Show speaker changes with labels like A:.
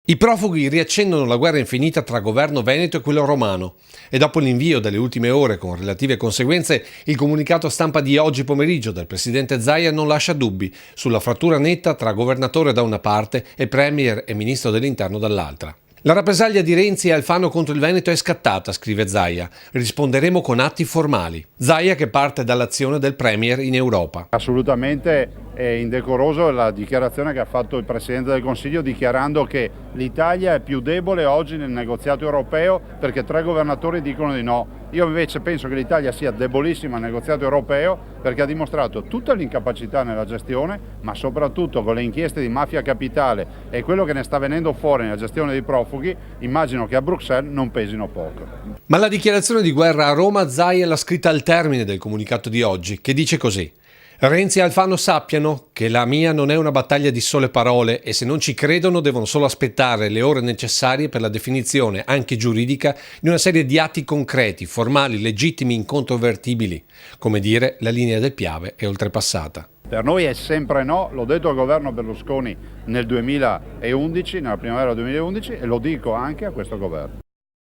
A: I profughi riaccendono la guerra infinita tra governo veneto e quello romano e dopo l'invio delle ultime ore con relative conseguenze, il comunicato stampa di oggi pomeriggio del presidente Zaia non lascia dubbi sulla frattura netta tra governatore da una parte e premier e ministro dell'interno dall'altra. La rappresaglia di Renzi e Alfano contro il Veneto è scattata, scrive Zaia. Risponderemo con atti formali. Zaia che parte dall'azione del premier in Europa.
B: Assolutamente è indecoroso la dichiarazione che ha fatto il Presidente del Consiglio dichiarando che l'Italia è più debole oggi nel negoziato europeo perché 3 governatori dicono di no. Io invece penso che l'Italia sia debolissima nel negoziato europeo perché ha dimostrato tutta l'incapacità nella gestione, ma soprattutto con le inchieste di mafia capitale e quello che ne sta venendo fuori nella gestione dei profughi, immagino che a Bruxelles non pesino poco.
A: Ma la dichiarazione di guerra a Roma Zaia l'ha scritta al termine del comunicato di oggi, che dice così: Renzi e Alfano sappiano che la mia non è una battaglia di sole parole e se non ci credono devono solo aspettare le ore necessarie per la definizione, anche giuridica, di una serie di atti concreti, formali, legittimi, incontrovertibili. Come dire, la linea del Piave è oltrepassata.
B: Per noi è sempre no, l'ho detto al governo Berlusconi nel 2011, nella primavera 2011 e lo dico anche a questo governo.